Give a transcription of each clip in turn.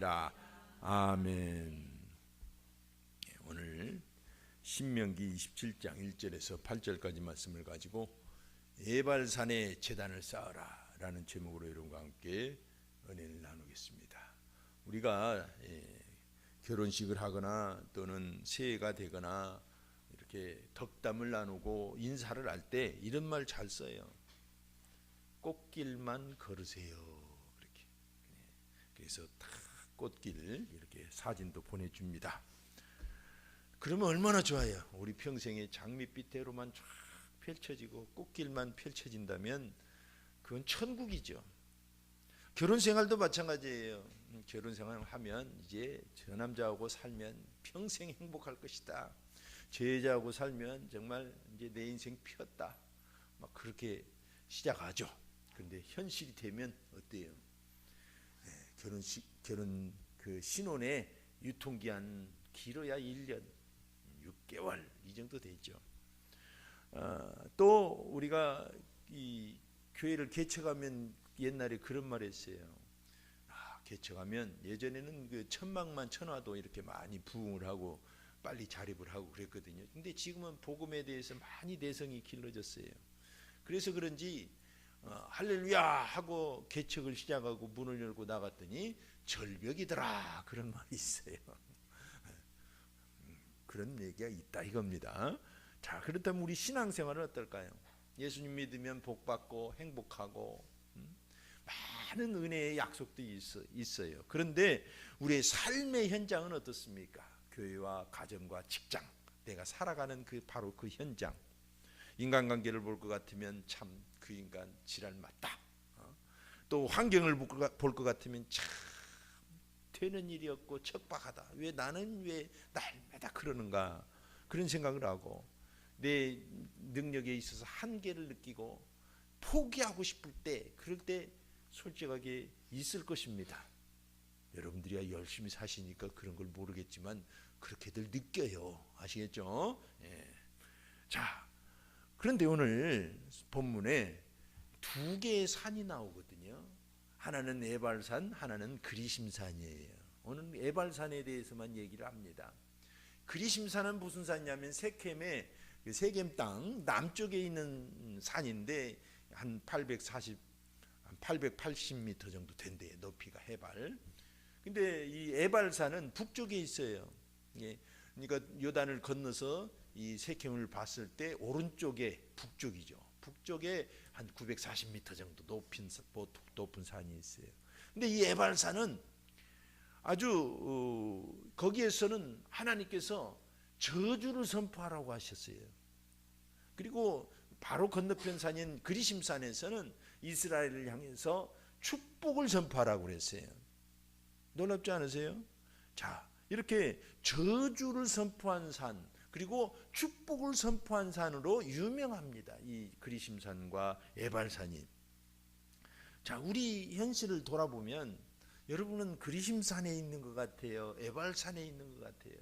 아멘. 오늘 신명기 27장 1절에서 8절까지 말씀을 가지고 에발산에 제단을 쌓으라 라는 제목으로 여러분과 함께 은혜를 나누겠습니다. 우리가 결혼식을 하거나 또는 새해가 되거나 이렇게 덕담을 나누고 인사를 할 때 이런 말 잘 써요. 꽃길만 걸으세요. 이렇게. 그래서 다 꽃길 이렇게 사진도 보내줍니다. 그러면 얼마나 좋아요. 우리 평생에 장밋빛대로만 쫙 펼쳐지고 꽃길만 펼쳐진다면 그건 천국이죠. 결혼생활도 마찬가지예요. 결혼생활을 하면 이제 저 남자하고 살면 평생 행복할 것이다. 저 여자하고 살면 정말 이제 내 인생 피었다. 막 그렇게 시작하죠. 그런데 현실이 되면 어때요? 결혼 그 신혼의 유통기한 길어야 1년, 6개월 이 정도 되죠. 또 우리가 이 교회를 개척하면 옛날에 그런 말 했어요. 개척하면 예전에는 그 천막만 쳐놔도 이렇게 많이 부흥을 하고 빨리 자립을 하고 그랬거든요. 근데 지금은 복음에 대해서 많이 내성이 길러졌어요. 그래서 그런지 할렐루야 하고 개척을 시작하고 문을 열고 나갔더니 절벽이더라 그런 말이 있어요. 그런 얘기가 있다 이겁니다. 자, 그렇다면 우리 신앙생활은 어떨까요? 예수님 믿으면 복받고 행복하고 많은 은혜의 약속도 있어요. 그런데 우리의 삶의 현장은 어떻습니까? 교회와 가정과 직장, 내가 살아가는 바로 그 현장. 인간관계를 볼 것 같으면 참 그 인간 지랄 맞다. 또 환경을 볼 것 같으면 참 되는 일이 없고 척박하다. 왜 나는 왜 날마다 그러는가? 그런 생각을 하고 내 능력에 있어서 한계를 느끼고 포기하고 싶을 때, 그럴 때 솔직하게 있을 것입니다. 여러분들이 열심히 사시니까 그런 걸 모르겠지만 그렇게들 느껴요. 아시겠죠? 예. 자, 그런데 오늘 본문에 두 개의 산이 나오거든요. 하나는 에발산, 하나는 그리심산이에요. 오늘 에발산에 대해서만 얘기를 합니다. 그리심산은 무슨 산이냐면 세겜의 세겜 땅 남쪽에 있는 산인데 한 880m 정도 된대요. 높이가 해발. 근데 이 에발산은 북쪽에 있어요. 그러니까 요단을 건너서 이 세겜을 봤을 때 오른쪽에 북쪽이죠. 북쪽에 한 940m 정도 높은 산이 있어요. 근데 이 에발산은 아주 거기에서는 하나님께서 저주를 선포하라고 하셨어요. 그리고 바로 건너편 산인 그리심산에서는 이스라엘을 향해서 축복을 선포하라고 그랬어요. 놀랍지 않으세요? 자, 이렇게 저주를 선포한 산 그리고 축복을 선포한 산으로 유명합니다. 이 그리심산과 에발산이. 자, 우리 현실을 돌아보면 여러분은 그리심산에 있는 것 같아요? 에발산에 있는 것 같아요?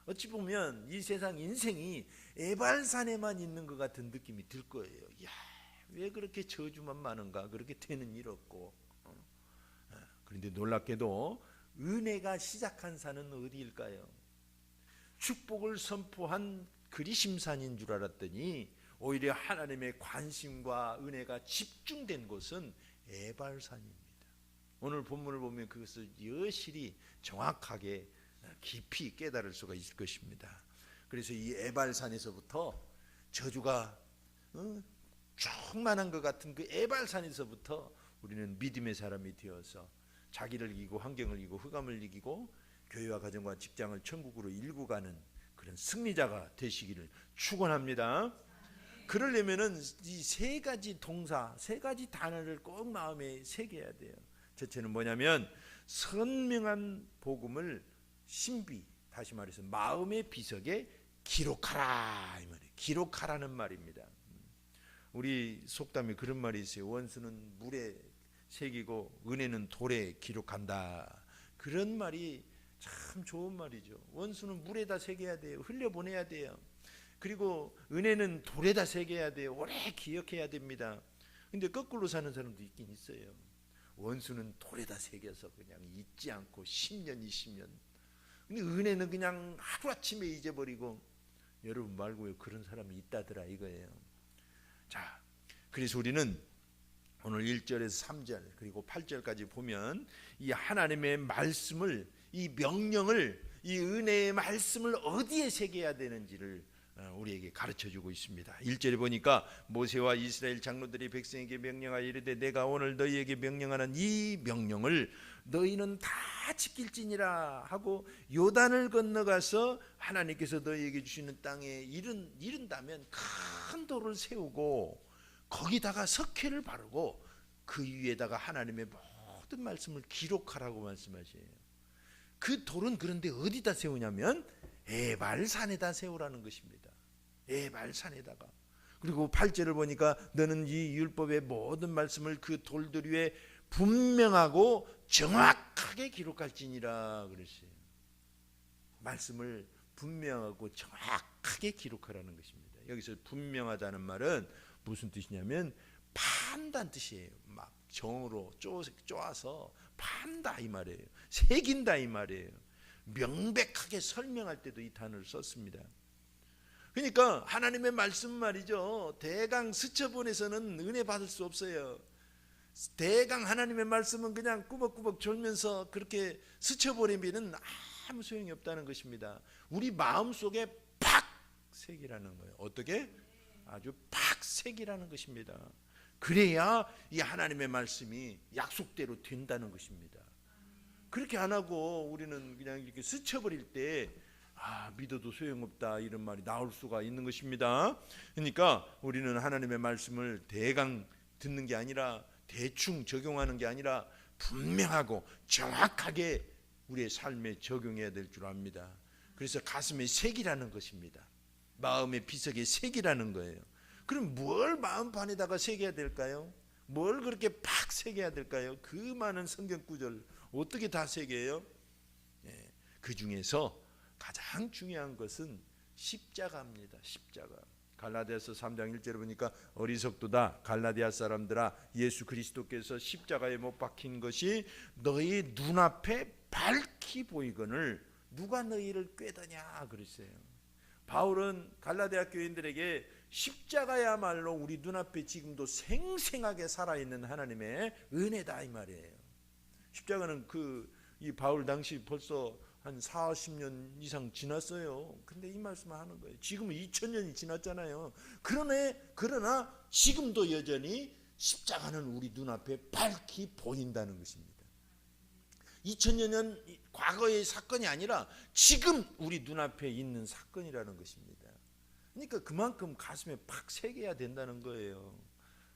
어찌 보면 이 세상 인생이 에발산에만 있는 것 같은 느낌이 들 거예요. 야, 왜 그렇게 저주만 많은가? 그렇게 되는 일 없고. 그런데 놀랍게도 은혜가 시작한 산은 어디일까요? 축복을 선포한 그리심산인 줄 알았더니 오히려 하나님의 관심과 은혜가 집중된 곳은 에발산입니다. 오늘 본문을 보면 그것을 여실히 정확하게 깊이 깨달을 수가 있을 것입니다. 그래서 이 에발산에서부터 저주가 충만한 것 같은 그 에발산에서부터 우리는 믿음의 사람이 되어서 자기를 이기고 환경을 이기고 흑암을 이기고 교회와 가정과 직장을 천국으로 일구 가는 그런 승리자가 되시기를 축원합니다. 그러려면은 이 세 가지 동사, 세 가지 단어를 꼭 마음에 새겨야 돼요. 첫째는 뭐냐면 선명한 복음을 신비, 다시 말해서 마음의 비석에 기록하라 이 말이에요. 기록하라는 말입니다. 우리 속담에 그런 말이 있어요. 원수는 물에 새기고 은혜는 돌에 기록한다. 그런 말이 참 좋은 말이죠. 원수는 물에다 새겨야 돼요. 흘려보내야 돼요. 그리고 은혜는 돌에다 새겨야 돼요. 오래 기억해야 됩니다. 근데 거꾸로 사는 사람도 있긴 있어요. 원수는 돌에다 새겨서 그냥 잊지 않고 10년 20년. 근데 은혜는 그냥 하루아침에 잊어버리고. 여러분 말고요, 그런 사람이 있다더라 이거예요. 자, 그래서 우리는 오늘 1절에서 3절 그리고 8절까지 보면 이 하나님의 말씀을, 이 명령을, 이 은혜의 말씀을 어디에 새겨야 되는지를 우리에게 가르쳐주고 있습니다. 1절에 보니까 모세와 이스라엘 장로들이 백성에게 명령하여 이르되 내가 오늘 너희에게 명령하는 이 명령을 너희는 다 지킬지니라 하고 요단을 건너가서 하나님께서 너희에게 주시는 땅에 이른다면 큰 돌을 세우고 거기다가 석회를 바르고 그 위에다가 하나님의 모든 말씀을 기록하라고 말씀하셔요. 그 돌은 그런데 어디다 세우냐면 에발산에다 세우라는 것입니다. 에발산에다가. 그리고 8절을 보니까 너는 이 율법의 모든 말씀을 그 돌들 위에 분명하고 정확하게 기록할지니라 그랬어요. 말씀을 분명하고 정확하게 기록하라는 것입니다. 여기서 분명하다는 말은 무슨 뜻이냐면 판단 뜻이에요. 막 정으로 쪼아서 판다 이 말이에요. 새긴다 이 말이에요. 명백하게 설명할 때도 이 단어를 썼습니다. 그러니까 하나님의 말씀 말이죠, 대강 스쳐보내서는 은혜 받을 수 없어요. 대강 하나님의 말씀은 그냥 꾸벅꾸벅 졸면서 그렇게 스쳐버리면 아무 소용이 없다는 것입니다. 우리 마음속에 팍 새기라는 거예요. 어떻게? 아주 팍 새기라는 것입니다. 그래야 이 하나님의 말씀이 약속대로 된다는 것입니다. 그렇게 안 하고 우리는 그냥 이렇게 스쳐버릴 때 믿어도 소용없다 이런 말이 나올 수가 있는 것입니다. 그러니까 우리는 하나님의 말씀을 대강 듣는 게 아니라 대충 적용하는 게 아니라 분명하고 정확하게 우리의 삶에 적용해야 될 줄 압니다. 그래서 가슴에 새기라는 것입니다. 마음의 비석에 새기라는 거예요. 그럼 뭘 마음판에다가 새겨야 될까요? 뭘 그렇게 팍 새겨야 될까요? 그 많은 성경 구절 어떻게 다 새겨요? 그 중에서 가장 중요한 것은 십자가입니다. 십자가. 갈라디아서 3장 1절에 보니까 어리석도다 갈라디아 사람들아 예수 그리스도께서 십자가에 못 박힌 것이 너희 눈앞에 밝히 보이거늘 누가 너희를 꾀더냐 그랬어요. 바울은 갈라디아 교인들에게 십자가야말로 우리 눈앞에 지금도 생생하게 살아있는 하나님의 은혜다 이 말이에요. 십자가는 이 바울 당시 벌써 한 40년 이상 지났어요. 근데 이 말씀을 하는 거예요. 지금은 2000년이 지났잖아요. 그러나 지금도 여전히 십자가는 우리 눈앞에 밝히 보인다는 것입니다. 2000년 과거의 사건이 아니라 지금 우리 눈앞에 있는 사건이라는 것입니다. 그러니까 그만큼 가슴에 팍 새겨야 된다는 거예요.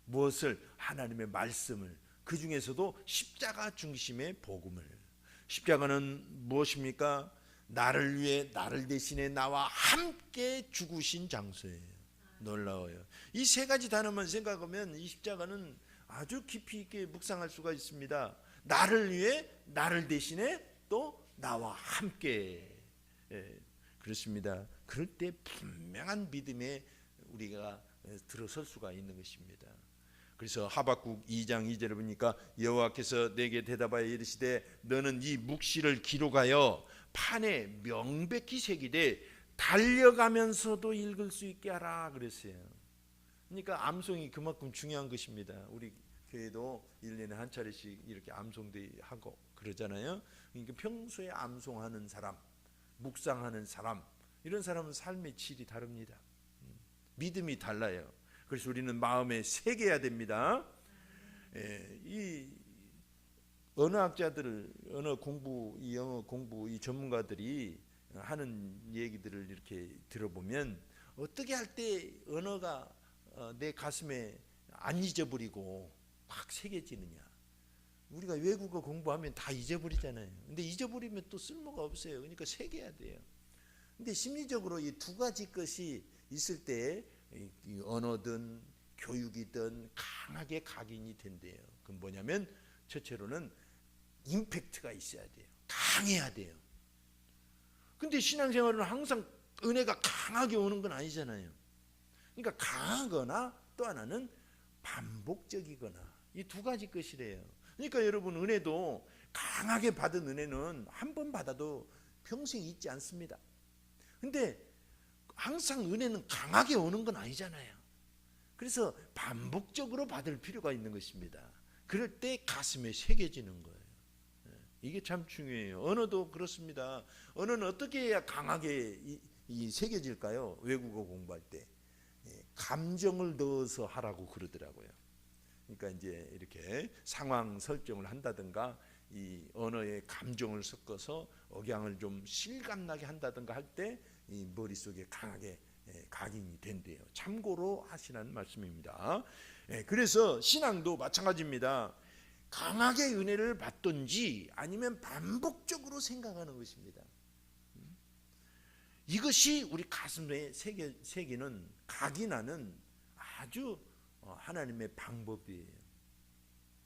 무엇을? 하나님의 말씀을. 그 중에서도 십자가 중심의 복음을. 십자가는 무엇입니까? 나를 위해 나를 대신해 나와 함께 죽으신 장소예요. 놀라워요. 이 세 가지 단어만 생각하면 이 십자가는 아주 깊이 있게 묵상할 수가 있습니다. 나를 위해 나를 대신해 또 나와 함께. 그렇습니다. 그럴 때 분명한 믿음에 우리가 들어설 수가 있는 것입니다. 그래서 하박국 2장 2절을 보니까 여호와께서 내게 대답하여 이르시되 너는 이 묵시를 기록하여 판에 명백히 새기되 달려가면서도 읽을 수 있게 하라 그랬어요. 그러니까 암송이 그만큼 중요한 것입니다. 우리 교회도 1년에 한 차례씩 이렇게 암송대회 하고 그러잖아요. 그러니까 평소에 암송하는 사람, 묵상하는 사람, 이런 사람은 삶의 질이 다릅니다. 믿음이 달라요. 그래서 우리는 마음에 새겨야 됩니다. 이 언어학자들, 영어 공부 이 전문가들이 하는 얘기들을 이렇게 들어보면 어떻게 할 때 언어가 내 가슴에 안 잊어버리고 막 새겨지느냐. 우리가 외국어 공부하면 다 잊어버리잖아요. 근데 잊어버리면 또 쓸모가 없어요. 그러니까 새겨야 돼요. 근데 심리적으로 이 두 가지 것이 있을 때 이 언어든 교육이든 강하게 각인이 된대요. 그건 뭐냐면 첫째로는 임팩트가 있어야 돼요. 강해야 돼요. 근데 신앙생활은 항상 은혜가 강하게 오는 건 아니잖아요. 그러니까 강하거나 또 하나는 반복적이거나 이 두 가지 것이래요. 그러니까 여러분, 은혜도 강하게 받은 은혜는 한 번 받아도 평생 잊지 않습니다. 근데 항상 은혜는 강하게 오는 건 아니잖아요. 그래서 반복적으로 받을 필요가 있는 것입니다. 그럴 때 가슴에 새겨지는 거예요. 이게 참 중요해요. 언어도 그렇습니다. 언어는 어떻게 해야 강하게 새겨질까요? 외국어 공부할 때 감정을 넣어서 하라고 그러더라고요. 그러니까 이제 이렇게 상황 설정을 한다든가 이 언어의 감정을 섞어서 억양을 좀 실감나게 한다든가 할 때 이 머릿속에 강하게 각인이 된대요. 참고로 하시라는 말씀입니다. 그래서 신앙도 마찬가지입니다. 강하게 은혜를 받든지 아니면 반복적으로 생각하는 것입니다. 이것이 우리 가슴에 새기는 각인하는 아주 하나님의 방법이에요.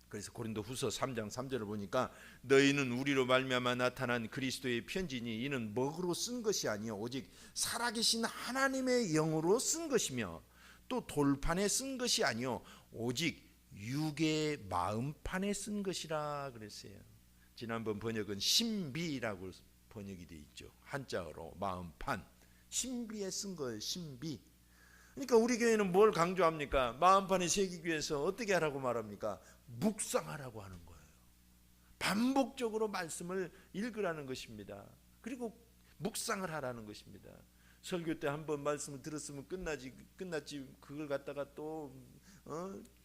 그래서 고린도후서 3장 3절을 보니까 너희는 우리로 말미암아 나타난 그리스도의 편지니 이는 먹으로 쓴 것이 아니요 오직 살아계신 하나님의 영으로 쓴 것이며 또 돌판에 쓴 것이 아니요 오직 육의 마음판에 쓴 것이라 그랬어요. 지난번 번역은 신비라고 번역이 되어 있죠. 한자어로 마음판, 신비에 쓴 거예요. 신비. 그러니까 우리 교회는 뭘 강조합니까? 마음판에 새기기 위해서 어떻게 하라고 말합니까? 묵상하라고 하는 거예요. 반복적으로 말씀을 읽으라는 것입니다. 그리고 묵상을 하라는 것입니다. 설교 때 한번 말씀을 들었으면 끝났지 그걸 갖다가 또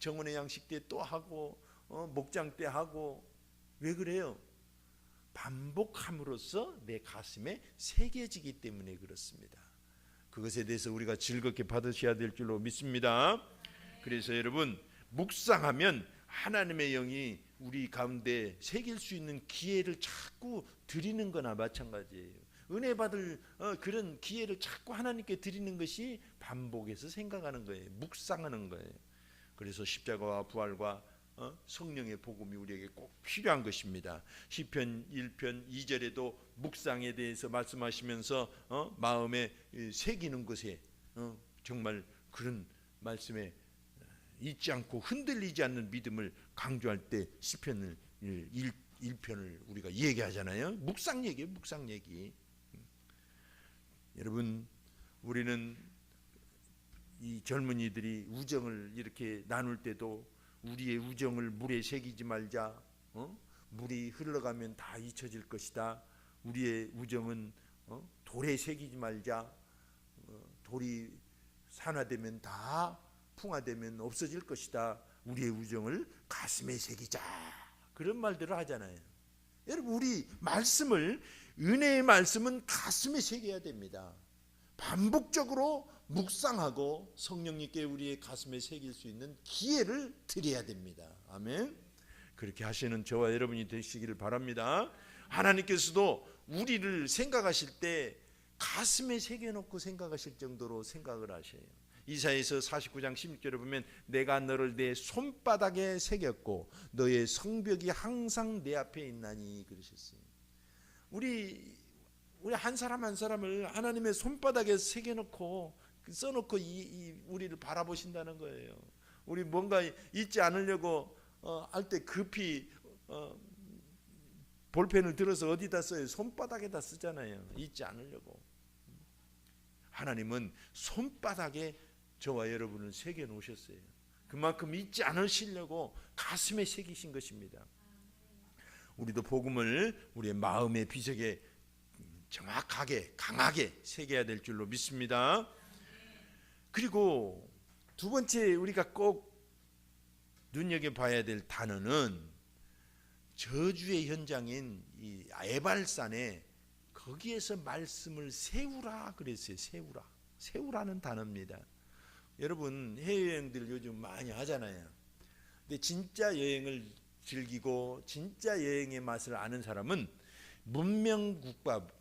정원의 양식 때 또 하고 목장 때 하고 왜 그래요? 반복함으로써 내 가슴에 새겨지기 때문에 그렇습니다. 그것에 대해서 우리가 즐겁게 받으셔야 될 줄로 믿습니다. 그래서 여러분, 묵상하면 하나님의 영이 우리 가운데 새길 수 있는 기회를 자꾸 드리는 거나 마찬가지예요. 은혜 받을 그런 기회를 자꾸 하나님께 드리는 것이 반복해서 생각하는 거예요. 묵상하는 거예요. 그래서 십자가와 부활과 성령의 복음이 우리에게 꼭 필요한 것입니다. 시편 1편 2절에도 묵상에 대해서 말씀하시면서 마음에 새기는 것에 정말 그런 말씀에 잊지 않고 흔들리지 않는 믿음을 강조할 때 시편 1편을 우리가 얘기하잖아요. 묵상 얘기예요. 묵상 얘기. 여러분, 우리는 이 젊은이들이 우정을 이렇게 나눌 때도 우리의 우정을 물에 새기지 말자. 물이 흘러가면 다 잊혀질 것이다. 우리의 우정은 돌에 새기지 말자. 돌이 산화되면 다 풍화되면 없어질 것이다. 우리의 우정을 가슴에 새기자. 그런 말들을 하잖아요. 여러분, 우리 말씀을, 은혜의 말씀은 가슴에 새겨야 됩니다. 반복적으로 묵상하고 성령님께 우리의 가슴에 새길 수 있는 기회를 드려야 됩니다. 아멘. 그렇게 하시는 저와 여러분이 되시기를 바랍니다. 하나님께서도 우리를 생각하실 때 가슴에 새겨놓고 생각하실 정도로 생각을 하셔요. 이사야서 49장 16절에 보면 내가 너를 내 손바닥에 새겼고 너의 성벽이 항상 내 앞에 있나니 그러셨어요. 우리 한 사람 한 사람을 하나님의 손바닥에 새겨놓고 써놓고 우리를 바라보신다는 거예요. 우리 뭔가 잊지 않으려고 할 때 급히 볼펜을 들어서 어디다 써요? 손바닥에다 쓰잖아요. 잊지 않으려고. 하나님은 손바닥에 저와 여러분을 새겨 놓으셨어요. 그만큼 잊지 않으시려고 가슴에 새기신 것입니다. 우리도 복음을 우리의 마음의 비석에 정확하게 강하게 새겨야 될 줄로 믿습니다. 그리고 두 번째 우리가 꼭 눈여겨봐야 될 단어는 저주의 현장인 이 에발산에 거기에서 말씀을 세우라 그랬어요. 세우라는 단어입니다. 여러분, 해외여행들 요즘 많이 하잖아요. 근데 진짜 여행을 즐기고 진짜 여행의 맛을 아는 사람은 문명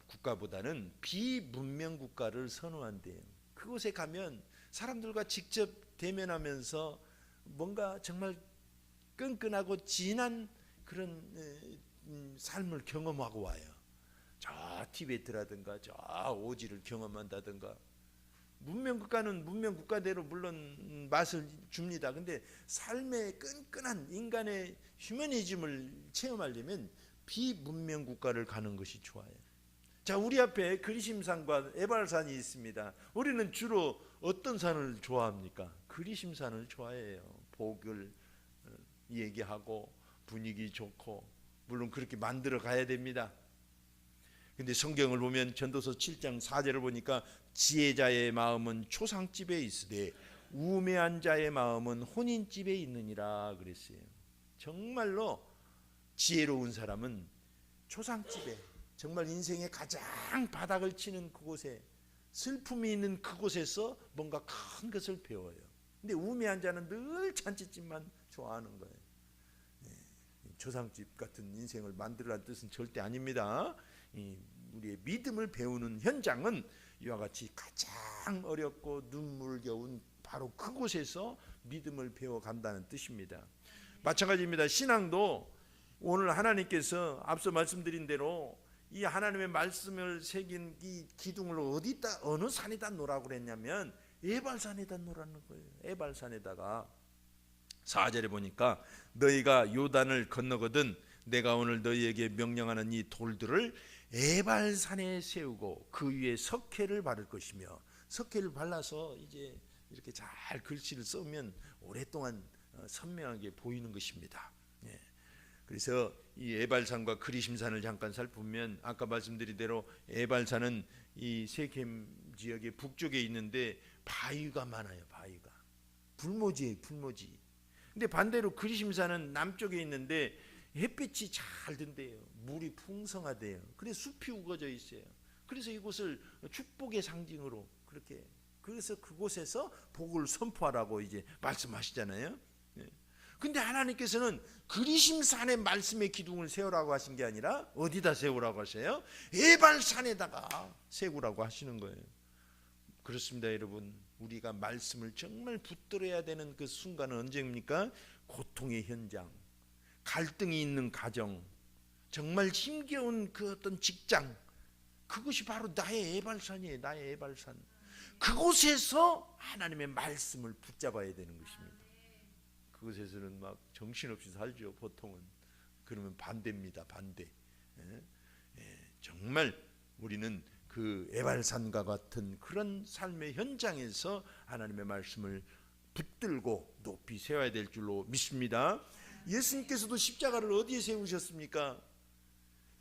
국가보다는 비문명 국가를 선호한대요. 그곳에 가면 사람들과 직접 대면하면서 뭔가 정말 끈끈하고 진한 그런 삶을 경험하고 와요. 저 티베트라든가 저 오지를 경험한다든가 문명국가는 문명국가대로 물론 맛을 줍니다. 근데 삶의 끈끈한 인간의 휴머니즘을 체험하려면 비문명국가를 가는 것이 좋아요. 자, 우리 앞에 그리심산과 에발산이 있습니다. 우리는 주로 어떤 산을 좋아합니까? 그리심산을 좋아해요. 복을 얘기하고 분위기 좋고, 물론 그렇게 만들어 가야 됩니다. 근데 성경을 보면 전도서 7장 4절을 보니까 지혜자의 마음은 초상집에 있으되 우매한 자의 마음은 혼인집에 있느니라 그랬어요. 정말로 지혜로운 사람은 초상집에, 정말 인생의 가장 바닥을 치는 그곳에, 슬픔이 있는 그곳에서 뭔가 큰 것을 배워요. 근데 우매한 자는 늘 잔치집만 좋아하는 거예요. 초상집 같은 인생을 만들라는 뜻은 절대 아닙니다. 우리의 믿음을 배우는 현장은 이와 같이 가장 어렵고 눈물겨운 바로 그곳에서 믿음을 배워간다는 뜻입니다. 마찬가지입니다. 신앙도 오늘 하나님께서 앞서 말씀드린 대로 이 하나님의 말씀을 새긴 이 기둥을 어디다, 어느 산에다 놓으라고 그랬냐면 에발산에다 놓으라는 거예요. 에발산에다가 4절에 보니까 너희가 요단을 건너거든 내가 오늘 너희에게 명령하는 이 돌들을 에발산에 세우고 그 위에 석회를 바를 것이며, 석회를 발라서 이제 이렇게 잘 글씨를 쓰면 오랫동안 선명하게 보이는 것입니다. 그래서 이 에발산과 그리심산을 잠깐 살펴보면 아까 말씀드린 대로 에발산은 이 세겜 지역의 북쪽에 있는데 바위가 많아요. 바위가 불모지예요. 불모지. 근데 반대로 그리심산은 남쪽에 있는데 햇빛이 잘 든대요. 물이 풍성하대요. 그래서 숲이 우거져 있어요. 그래서 이곳을 축복의 상징으로 그렇게, 그래서 그곳에서 복을 선포하라고 이제 말씀하시잖아요. 근데 하나님께서는 그리심산에 말씀의 기둥을 세우라고 하신 게 아니라 어디다 세우라고 하세요? 에발산에다가 세우라고 하시는 거예요. 그렇습니다, 여러분. 우리가 말씀을 정말 붙들어야 되는 그 순간은 언제입니까? 고통의 현장, 갈등이 있는 가정, 정말 힘겨운 그 어떤 직장, 그것이 바로 나의 에발산이에요. 나의 에발산. 그곳에서 하나님의 말씀을 붙잡아야 되는 것입니다. 그곳에서는 막 정신없이 살죠. 보통은. 그러면 반대입니다. 반대. 정말 우리는 그 에발산과 같은 그런 삶의 현장에서 하나님의 말씀을 붙들고 높이 세워야 될 줄로 믿습니다. 예수님께서도 십자가를 어디에 세우셨습니까?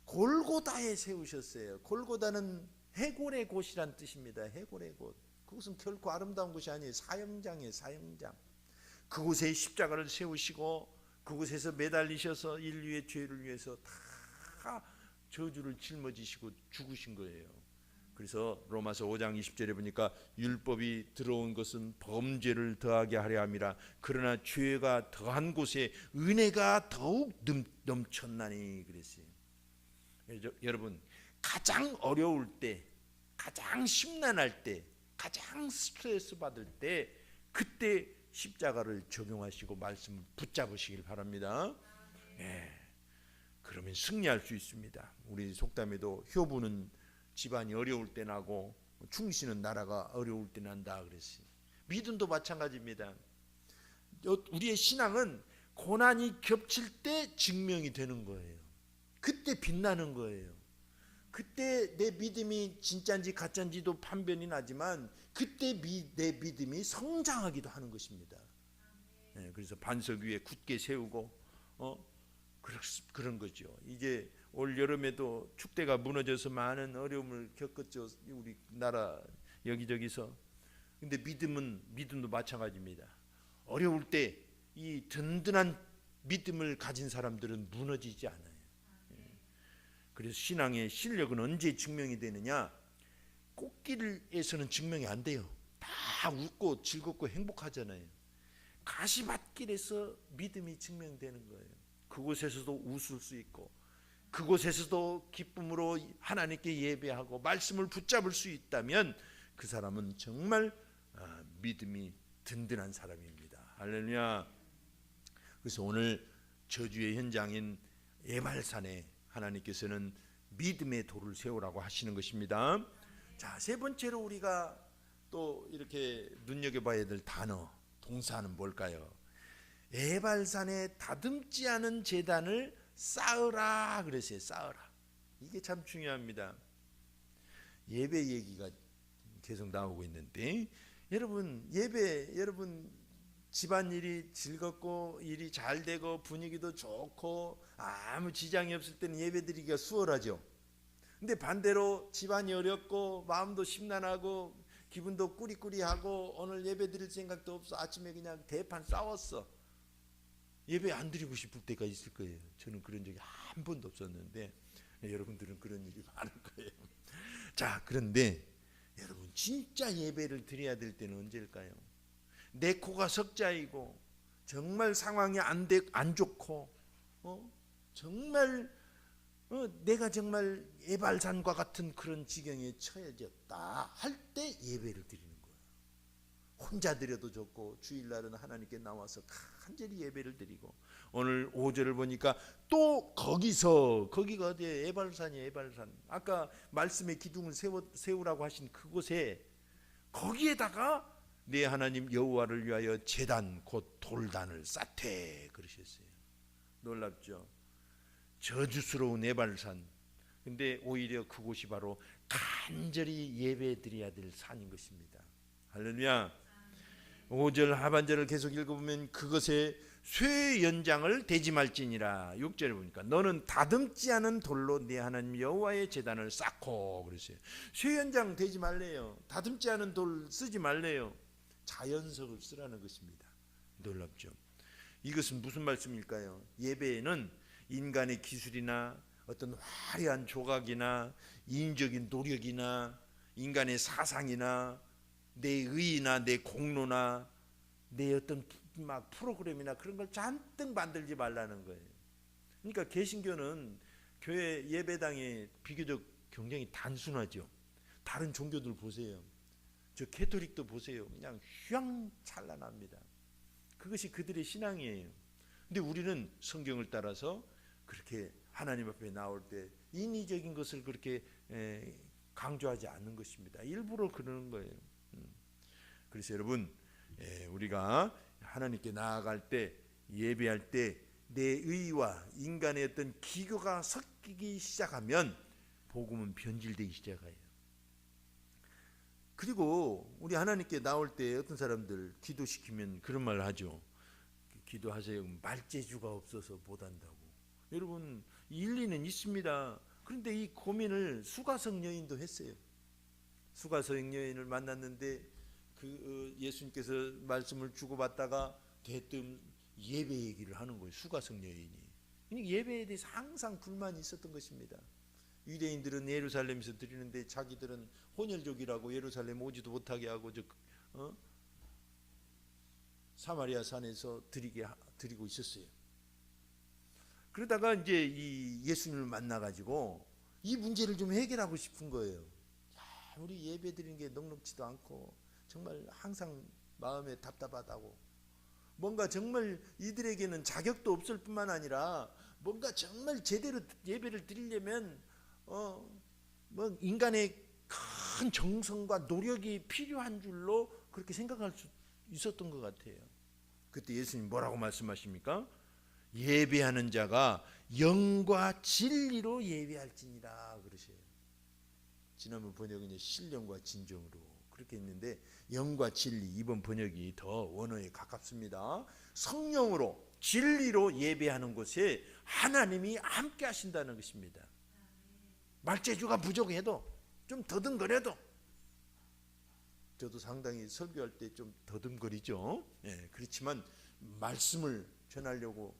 골고다에 세우셨어요. 골고다는 해골의 곳이란 뜻입니다. 해골의 곳. 그것은 결코 아름다운 곳이 아니에요. 사형장이에요. 사형장. 그곳에 십자가를 세우시고 그곳에서 매달리셔서 인류의 죄를 위해서 다 저주를 짊어지시고 죽으신 거예요. 그래서 로마서 5장 20절에 보니까 율법이 들어온 것은 범죄를 더하게 하려 함이라 그러나 죄가 더한 곳에 은혜가 더욱 넘쳤나니 그랬어요. 여러분, 가장 어려울 때, 가장 심란할 때, 가장 스트레스 받을 때, 그때 십자가를 적용하시고 말씀을 붙잡으시길 바랍니다. 그러면 승리할 수 있습니다. 우리 속담에도 효부는 집안이 어려울 때 나고 충신은 나라가 어려울 때 난다 그랬어요. 믿음도 마찬가지입니다. 우리의 신앙은 고난이 겹칠 때 증명이 되는 거예요. 그때 빛나는 거예요. 그때 내 믿음이 진짜인지 가짜인지도 판별이 나지만 그때 내 믿음이 성장하기도 하는 것입니다. 그래서 반석 위에 굳게 세우고 그런 거죠. 이제 올 여름에도 축대가 무너져서 많은 어려움을 겪었죠. 우리 나라 여기저기서. 근데 믿음도 마찬가지입니다. 어려울 때 이 든든한 믿음을 가진 사람들은 무너지지 않아요. 그래서 신앙의 실력은 언제 증명이 되느냐? 꽃길에서는 증명이 안 돼요. 다 웃고 즐겁고 행복하잖아요. 가시밭길에서 믿음이 증명되는 거예요. 그곳에서도 웃을 수 있고 그곳에서도 기쁨으로 하나님께 예배하고 말씀을 붙잡을 수 있다면 그 사람은 정말 믿음이 든든한 사람입니다. 할렐루야. 그래서 오늘 저주의 현장인 에발산에 하나님께서는 믿음의 돌을 세우라고 하시는 것입니다. 자, 세 번째로 우리가 또 이렇게 눈여겨봐야 될 단어, 동사는 뭘까요? 에발산에 다듬지 않은 제단을 쌓으라 그랬어요. 쌓으라. 이게 참 중요합니다. 예배 얘기가 계속 나오고 있는데, 여러분 예배, 여러분 집안일이 즐겁고 일이 잘 되고 분위기도 좋고 아무 지장이 없을 때는 예배 드리기가 수월하죠. 근데 반대로 집안이 어렵고 마음도 심란하고 기분도 꾸리꾸리하고 오늘 예배 드릴 생각도 없어, 아침에 그냥 대판 싸웠어, 예배 안 드리고 싶을 때가 있을 거예요. 저는 그런 적이 한 번도 없었는데 여러분들은 그런 일이 많을 거예요. 자, 그런데 여러분 진짜 예배를 드려야 될 때는 언제일까요? 내 코가 석자이고 정말 상황이 안 좋고 정말 내가 정말 에발산과 같은 그런 지경에 처해졌다 할 때 예배를 드리는 거예요. 혼자 드려도 좋고 주일날은 하나님께 나와서 간절히 예배를 드리고, 오늘 5절을 보니까 또 거기가 어디에? 에발산이에요. 에발산. 아까 말씀의 기둥을 세우라고 하신 그곳에, 거기에다가 내 하나님 여호와를 위하여 제단 곧 돌단을 쌓되 그러셨어요. 놀랍죠? 저주스러운 에발산. 근데 오히려 그곳이 바로 간절히 예배드려야 될 산인 것입니다. 할렐루야. 5절 하반절을 계속 읽어보면 그것에 쇠 연장을 대지 말지니라. 6절에 보니까 너는 다듬지 않은 돌로 네 하나님 여호와의 제단을 쌓고 그랬어요. 쇠 연장 대지 말래요. 다듬지 않은 돌 쓰지 말래요. 자연석을 쓰라는 것입니다. 놀랍죠? 이것은 무슨 말씀일까요? 예배에는 인간의 기술이나 어떤 화려한 조각이나 인적인 노력이나 인간의 사상이나 내 의의나 내 공로나 내 어떤 막 프로그램이나 그런 걸 잔뜩 만들지 말라는 거예요. 그러니까 개신교는 교회 예배당이 비교적 굉장히 단순하죠. 다른 종교들 보세요. 저 캐톨릭도 보세요. 그냥 휘황찬란합니다. 그것이 그들의 신앙이에요. 근데 우리는 성경을 따라서 그렇게 하나님 앞에 나올 때 인위적인 것을 그렇게 강조하지 않는 것입니다. 일부러 그러는 거예요. 그래서 여러분, 우리가 하나님께 나아갈 때, 예배할 때 내 의와 인간의 어떤 기교가 섞이기 시작하면 복음은 변질되기 시작해요. 그리고 우리 하나님께 나올 때 어떤 사람들 기도시키면 그런 말을 하죠. 기도하세요. 말재주가 없어서 못한다고. 여러분 일리는 있습니다. 그런데 이 고민을 수가성 여인도 했어요. 수가성 여인을 만났는데 그 예수님께서 말씀을 주고받다가 대뜸 예배 얘기를 하는 거예요. 수가성 여인이. 그러니까 예배에 대해서 항상 불만이 있었던 것입니다. 유대인들은 예루살렘에서 드리는데 자기들은 혼혈족이라고 예루살렘 오지도 못하게 하고 사마리아 산에서 드리고 있었어요. 그러다가 이제 이 예수님을 만나가지고 이 문제를 좀 해결하고 싶은 거예요. 야, 우리 예배 드리는 게 넉넉지도 않고 정말 항상 마음에 답답하다고, 뭔가 정말 이들에게는 자격도 없을 뿐만 아니라 뭔가 정말 제대로 예배를 드리려면 뭐 인간의 큰 정성과 노력이 필요한 줄로 그렇게 생각할 수 있었던 것 같아요. 그때 예수님 뭐라고 말씀하십니까? 예배하는 자가 영과 진리로 예배할지니라 그러셔요. 지난번 번역은 신령과 진정으로 그렇게 했는데, 영과 진리, 이번 번역이 더 원어에 가깝습니다. 성령으로 진리로 예배하는 곳에 하나님이 함께 하신다는 것입니다. 말재주가 부족해도 좀 더듬거려도, 저도 상당히 설교할 때 좀 더듬거리죠. 그렇지만 말씀을 전하려고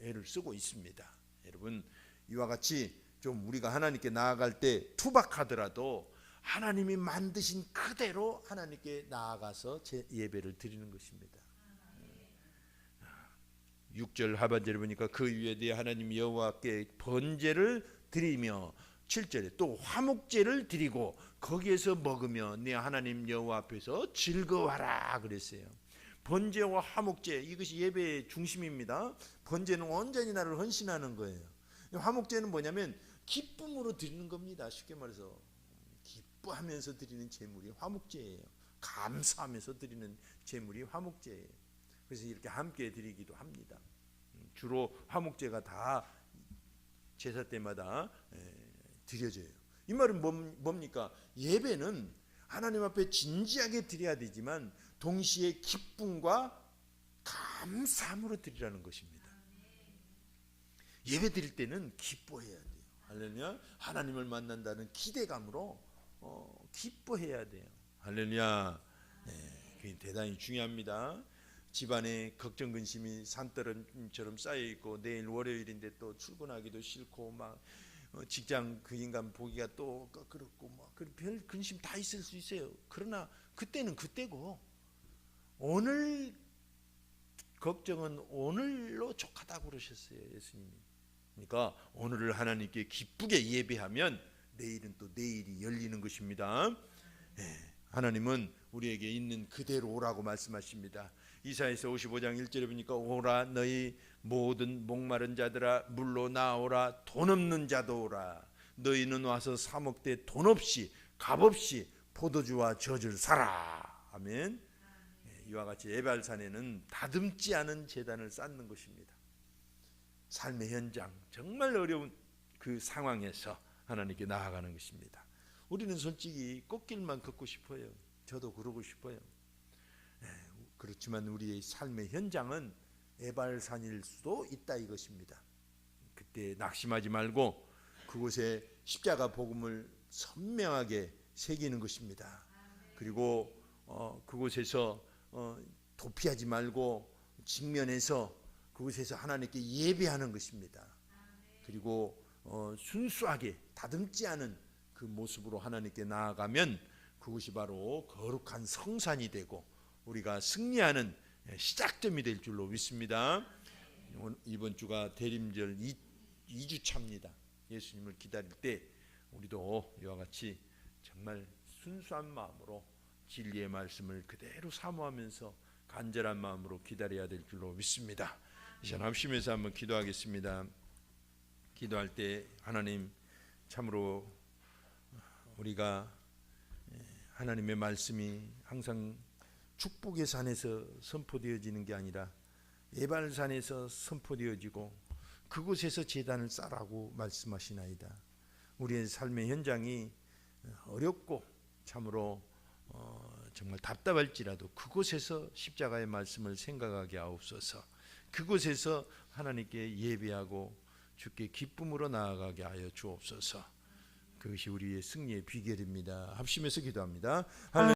애를 쓰고 있습니다. 여러분 이와 같이 좀 우리가 하나님께 나아갈 때 투박하더라도 하나님이 만드신 그대로 하나님께 나아가서 제 예배를 드리는 것입니다. 6절 하반절에 보니까 그 위에 네 하나님 여호와께 번제를 드리며, 7절에 또 화목제를 드리고 거기에서 먹으며 네 하나님 여호와 앞에서 즐거워하라 그랬어요. 번제와 화목제, 이것이 예배의 중심입니다. 번제는 온전히 나를 헌신하는 거예요. 화목제는 뭐냐면 기쁨으로 드리는 겁니다. 쉽게 말해서 기뻐하면서 드리는 제물이 화목제예요. 감사하면서 드리는 제물이 화목제예요. 그래서 이렇게 함께 드리기도 합니다. 주로 화목제가 다 제사 때마다 드려져요. 이 말은 뭡니까? 예배는 하나님 앞에 진지하게 드려야 되지만 동시에 기쁨과 감사함으로 드리라는 것입니다. 예배 드릴 때는 기뻐해야 돼요. 할렐루야. 하나님을 만난다는 기대감으로 기뻐해야 돼요. 할렐루야. 그게 대단히 중요합니다. 집안에 걱정 근심이 산더미처럼 쌓여 있고 내일 월요일인데 또 출근하기도 싫고 막 직장 그 인간 보기가 또 그렇고 막 별 근심 다 있을 수 있어요. 그러나 그때는 그때고 오늘 걱정은 오늘로 족하다고 그러셨어요, 예수님이. 그러니까 오늘을 하나님께 기쁘게 예배하면 내일은 또 내일이 열리는 것입니다. 하나님은 우리에게 있는 그대로 오라고 말씀하십니다. 이사야서 55장 1절에 보니까 오라 너희 모든 목마른 자들아 물로 나오라 돈 없는 자도 오라 너희는 와서 사 먹되 돈 없이 값없이 포도주와 젖을 사라. 아멘. 이와 같이 에발산에는 다듬지 않은 제단을 쌓는 것입니다. 삶의 현장 정말 어려운 그 상황에서 하나님께 나아가는 것입니다. 우리는 솔직히 꽃길만 걷고 싶어요. 저도 그러고 싶어요. 그렇지만 우리의 삶의 현장은 에발산일 수도 있다 이것입니다. 그때 낙심하지 말고 그곳에 십자가 복음을 선명하게 새기는 것입니다. 그리고 그곳에서 도피하지 말고 직면해서 그곳에서 하나님께 예배하는 것입니다. 그리고 순수하게 다듬지 않은 그 모습으로 하나님께 나아가면 그것이 바로 거룩한 성산이 되고 우리가 승리하는 시작점이 될 줄로 믿습니다. 이번 주가 대림절 2주 차입니다. 예수님을 기다릴 때 우리도 이와 같이 정말 순수한 마음으로 진리의 말씀을 그대로 사모하면서 간절한 마음으로 기다려야 될 줄로 믿습니다. 이제 합심해서 한번 기도하겠습니다. 기도할 때 하나님 참으로 우리가 하나님의 말씀이 항상 축복의 산에서 선포되어지는 게 아니라 에발산에서 선포되어지고 그곳에서 제단을 쌓으라고 말씀하시나이다. 우리의 삶의 현장이 어렵고 참으로 정말 답답할지라도 그곳에서 십자가의 말씀을 생각하게 하옵소서. 그곳에서 하나님께 예배하고 주께 기쁨으로 나아가게 하여 주옵소서. 그것이 우리의 승리의 비결입니다. 합심해서 기도합니다.